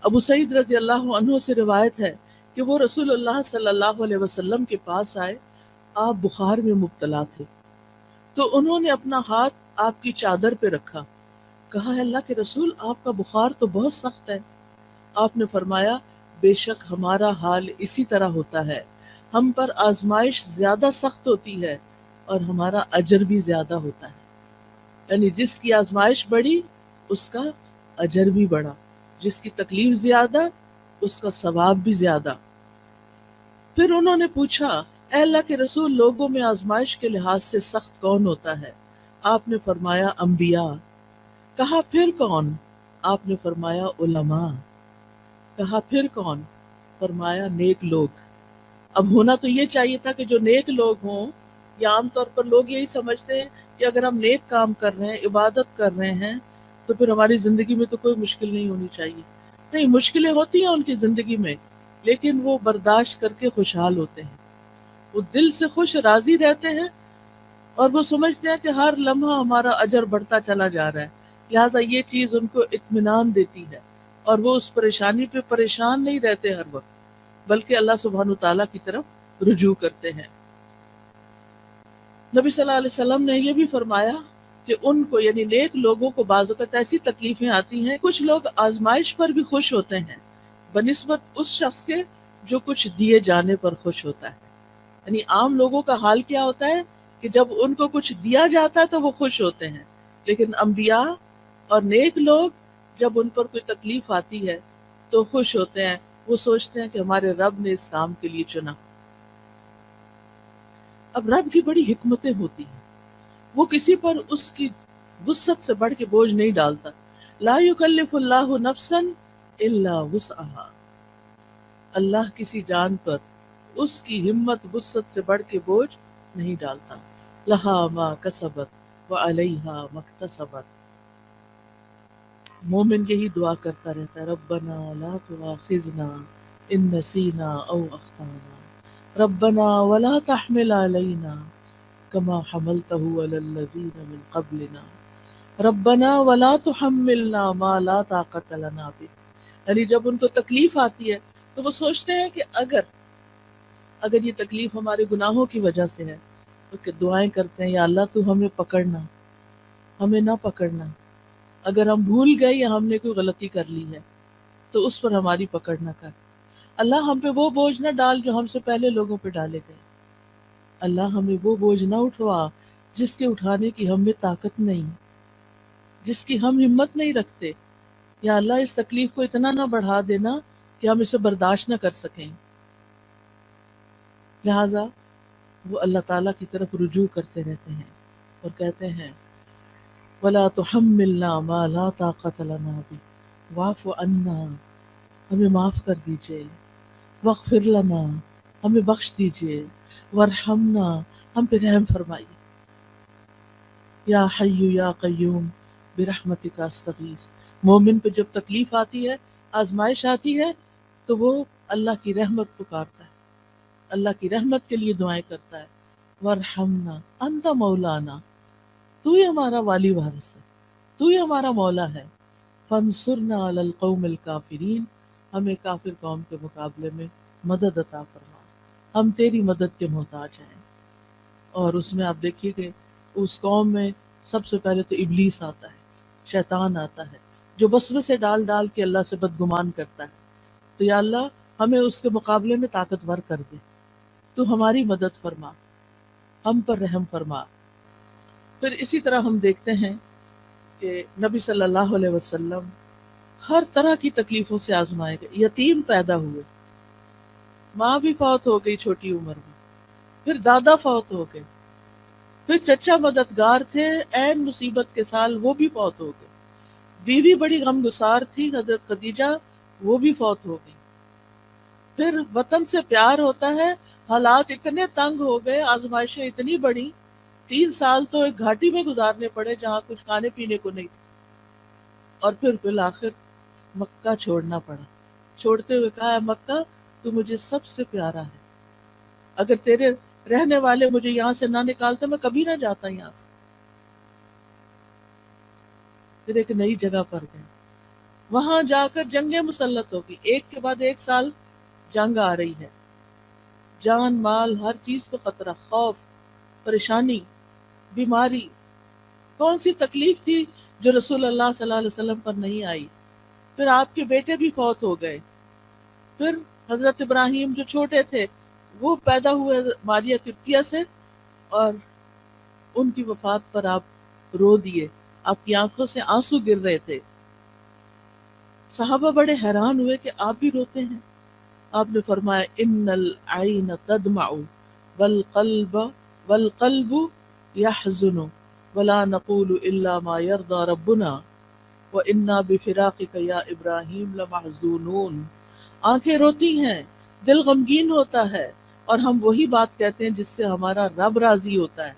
ابو سعید رضی اللہ عنہ سے روایت ہے کہ وہ رسول اللہ صلی اللہ علیہ وسلم کے پاس آئے، آپ بخار میں مبتلا تھے، تو انہوں نے اپنا ہاتھ آپ کی چادر پہ رکھا، کہا ہے اللہ کے رسول آپ کا بخار تو بہت سخت ہے۔ آپ نے فرمایا بے شک ہمارا حال اسی طرح ہوتا ہے، ہم پر آزمائش زیادہ سخت ہوتی ہے اور ہمارا اجر بھی زیادہ ہوتا ہے، یعنی جس کی آزمائش بڑی اس کا اجر بھی بڑا، جس کی تکلیف زیادہ اس کا ثواب بھی زیادہ۔ پھر انہوں نے پوچھا اے اللہ کے رسول لوگوں میں آزمائش کے لحاظ سے سخت کون ہوتا ہے؟ آپ نے فرمایا انبیاء۔ کہا پھر کون؟ آپ نے فرمایا علماء۔ کہا پھر کون؟ فرمایا نیک لوگ۔ اب ہونا تو یہ چاہیے تھا کہ جو نیک لوگ ہوں، یا عام طور پر لوگ یہی سمجھتے ہیں کہ اگر ہم نیک کام کر رہے ہیں، عبادت کر رہے ہیں، تو پھر ہماری زندگی میں تو کوئی مشکل نہیں ہونی چاہیے۔ نہیں، مشکلیں ہوتی ہیں ان کی زندگی میں، لیکن وہ برداشت کر کے خوشحال ہوتے ہیں، وہ دل سے خوش راضی رہتے ہیں، اور وہ سمجھتے ہیں کہ ہر لمحہ ہمارا اجر بڑھتا چلا جا رہا ہے، لہٰذا یہ چیز ان کو اطمینان دیتی ہے، اور وہ اس پریشانی پہ پریشان نہیں رہتے ہر وقت، بلکہ اللہ سبحانہ تعالیٰ کی طرف رجوع کرتے ہیں۔ نبی صلی اللہ علیہ وسلم نے یہ بھی فرمایا کہ ان کو یعنی نیک لوگوں کو بعض اوقات ایسی تکلیفیں آتی ہیں، کچھ لوگ آزمائش پر بھی خوش ہوتے ہیں بنسبت اس شخص کے جو کچھ دیے جانے پر خوش ہوتا ہے۔ یعنی عام لوگوں کا حال کیا ہوتا ہے کہ جب ان کو کچھ دیا جاتا ہے تو وہ خوش ہوتے ہیں، لیکن انبیاء اور نیک لوگ جب ان پر کوئی تکلیف آتی ہے تو خوش ہوتے ہیں، وہ سوچتے ہیں کہ ہمارے رب نے اس کام کے لیے چنا۔ اب رب کی بڑی حکمتیں ہوتی ہیں، وہ کسی پر اس کی وسعت سے بڑھ کے بوجھ نہیں ڈالتا۔ لا یکلف اللہ نفسا الا وسعها، اللہ کسی جان پر اس کی ہمت وسعت سے بڑھ کے بوجھ نہیں ڈالتا۔ لہا ما کسبت وعلیہا ما اکتسبت۔ مومن یہی دعا کرتا رہتا ہے، ربنا لا تؤاخذنا ان نسینا او اخطانا ربنا ولا تحمل علینا کما حملته علی الذین من قبلنا ربنا ولا تحملنا ما لا طاقت لنا به۔ یعنی جب ان کو تکلیف آتی ہے تو وہ سوچتے ہیں کہ اگر یہ تکلیف ہمارے گناہوں کی وجہ سے ہے تو کہ دعائیں کرتے ہیں، یا اللہ تو ہمیں پکڑنا، ہمیں نہ پکڑنا، اگر ہم بھول گئے یا ہم نے کوئی غلطی کر لی ہے تو اس پر ہماری پکڑ نہ کر، اللہ ہم پہ وہ بوجھ نہ ڈال جو ہم سے پہلے لوگوں پہ ڈالے گئے، اللہ ہمیں وہ بوجھ نہ اٹھوا جس کے اٹھانے کی ہم میں طاقت نہیں، جس کی ہم ہمت نہیں رکھتے، یا اللہ اس تکلیف کو اتنا نہ بڑھا دینا کہ ہم اسے برداشت نہ کر سکیں۔ لہٰذا وہ اللہ تعالیٰ کی طرف رجوع کرتے رہتے ہیں اور کہتے ہیں وَلَا تُحَمِّلْنَا مَا لَا طَاقَةَ لَنَا بِهِ وَاعْفُ عَنَّا، ہمیں معاف کر دیجئے، وَاغْفِرْ لَنَا، ہمیں بخش دیجئے، وَارْحَمْنَا، ہم پہ رحم فرمائیے، یا حی یا قیوم برحمتک استغیث۔ مومن پہ جب تکلیف آتی ہے، آزمائش آتی ہے، تو وہ اللہ کی رحمت پکارتا ہے، اللہ کی رحمت کے لیے دعائیں کرتا ہے، وَارْحَمْنَا أَنْتَ مَوْلَانَا، تو ہی ہمارا والی وارث ہے، تو ہی ہمارا مولا ہے، فَانْصُرْنَا عَلَى الْقَوْمِ الْكَافِرِينَ، ہمیں کافر قوم کے مقابلے میں مدد عطا فرما، ہم تیری مدد کے محتاج ہیں۔ اور اس میں آپ دیکھیے کہ اس قوم میں سب سے پہلے تو ابلیس آتا ہے، شیطان آتا ہے، جو وسوسے ڈال ڈال کے اللہ سے بدگمان کرتا ہے، تو یا اللہ ہمیں اس کے مقابلے میں طاقتور کر دے، تو ہماری مدد فرما، ہم پر رحم فرما۔ پھر اسی طرح ہم دیکھتے ہیں کہ نبی صلی اللہ علیہ وسلم ہر طرح کی تکلیفوں سے آزمائے گئے، یتیم پیدا ہوئے، ماں بھی فوت ہو گئی چھوٹی عمر میں، پھر دادا فوت ہو گئے، پھر چچا مددگار تھے عین مصیبت کے سال، وہ بھی فوت ہو گئے، بیوی بڑی غمگسار تھی حضرت خدیجہ، وہ بھی فوت ہو گئی، پھر وطن سے پیار ہوتا ہے، حالات اتنے تنگ ہو گئے، آزمائشیں اتنی بڑی، 3 سال تو ایک گھاٹی میں گزارنے پڑے جہاں کچھ کھانے پینے کو نہیں تھا، اور پھر بالآخر مکہ چھوڑنا پڑا، چھوڑتے ہوئے کہا ہے مکہ تو مجھے سب سے پیارا ہے، اگر تیرے رہنے والے مجھے یہاں سے نہ نکالتے میں کبھی نہ جاتا یہاں سے۔ پھر ایک نئی جگہ پر گئے، وہاں جا کر جنگیں مسلط ہوگی، ایک کے بعد ایک سال جنگ آ رہی ہے، جان مال ہر چیز کو خطرہ، خوف، پریشانی، بیماری. کون سی تکلیف تھی جو رسول اللہ صلی اللہ علیہ وسلم پر نہیں آئی؟ پھر آپ کے بیٹے بھی فوت ہو گئے، پھر حضرت ابراہیم جو چھوٹے تھے وہ پیدا ہوئے ماریہ قبطیہ سے، اور ان کی وفات پر آپ رو دیے، آپ کی آنکھوں سے آنسو گر رہے تھے. صحابہ بڑے حیران ہوئے کہ آپ بھی روتے ہیں. آپ نے فرمایا ان العین تدمع والقلب والقلب يحزن ولا نقول الا ما يرضى ربنا وانا بفراقك یا ابراہیم لمحزونون. آنکھیں روتی ہیں، دل غمگین ہوتا ہے، اور ہم وہی بات کہتے ہیں جس سے ہمارا رب راضی ہوتا ہے.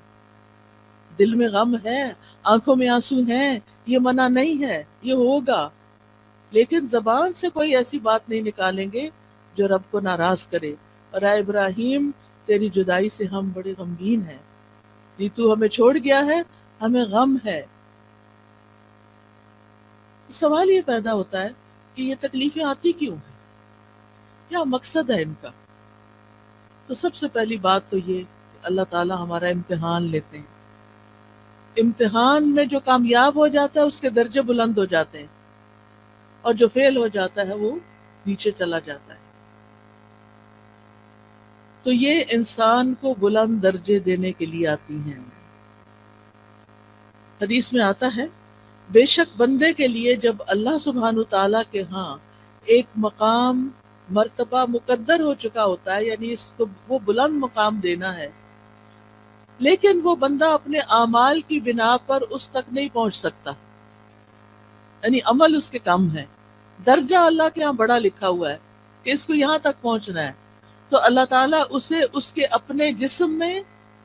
دل میں غم ہے، آنکھوں میں آنسو ہیں، یہ منع نہیں ہے، یہ ہوگا، لیکن زبان سے کوئی ایسی بات نہیں نکالیں گے جو رب کو ناراض کرے. اور اے ابراہیم، تیری جدائی سے ہم بڑے غمگین ہیں، یہ تو ہمیں چھوڑ گیا ہے، ہمیں غم ہے. سوال یہ پیدا ہوتا ہے کہ یہ تکلیفیں آتی کیوں ہیں، کیا مقصد ہے ان کا؟ تو سب سے پہلی بات تو یہ کہ اللہ تعالی ہمارا امتحان لیتے ہیں. امتحان میں جو کامیاب ہو جاتا ہے اس کے درجے بلند ہو جاتے ہیں، اور جو فیل ہو جاتا ہے وہ نیچے چلا جاتا ہے. تو یہ انسان کو بلند درجے دینے کے لیے آتی ہیں. حدیث میں آتا ہے بے شک بندے کے لیے جب اللہ سبحانہ تعالیٰ کے ہاں ایک مقام مرتبہ مقدر ہو چکا ہوتا ہے، یعنی اس کو وہ بلند مقام دینا ہے، لیکن وہ بندہ اپنے اعمال کی بنا پر اس تک نہیں پہنچ سکتا، یعنی عمل اس کے کم ہے. درجہ اللہ کے ہاں بڑا لکھا ہوا ہے کہ اس کو یہاں تک پہنچنا ہے، تو اللہ تعالیٰ اسے اس کے اپنے جسم میں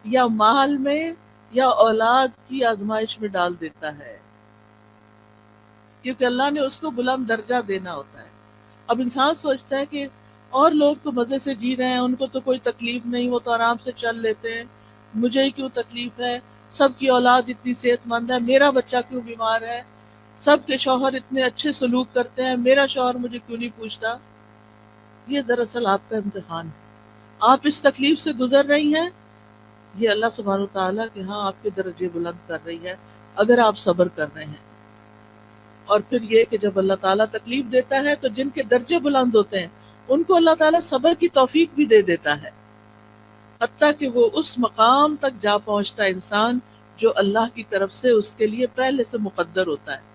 یا مال میں یا اولاد کی آزمائش میں ڈال دیتا ہے، کیونکہ اللہ نے اس کو بلند درجہ دینا ہوتا ہے. اب انسان سوچتا ہے کہ اور لوگ تو مزے سے جی رہے ہیں، ان کو تو کوئی تکلیف نہیں، وہ تو آرام سے چل لیتے ہیں، مجھے ہی کیوں تکلیف ہے، سب کی اولاد اتنی صحت مند ہے، میرا بچہ کیوں بیمار ہے، سب کے شوہر اتنے اچھے سلوک کرتے ہیں، میرا شوہر مجھے کیوں نہیں پوچھتا. یہ دراصل آپ کا امتحان ہے. آپ اس تکلیف سے گزر رہی ہیں، یہ اللہ سبحانہ تعالیٰ کے ہاں آپ کے درجے بلند کر رہی ہے اگر آپ صبر کر رہے ہیں. اور پھر یہ کہ جب اللہ تعالیٰ تکلیف دیتا ہے تو جن کے درجے بلند ہوتے ہیں ان کو اللہ تعالیٰ صبر کی توفیق بھی دے دیتا ہے، حتیٰ کہ وہ اس مقام تک جا پہنچتا ہے انسان جو اللہ کی طرف سے اس کے لیے پہلے سے مقدر ہوتا ہے.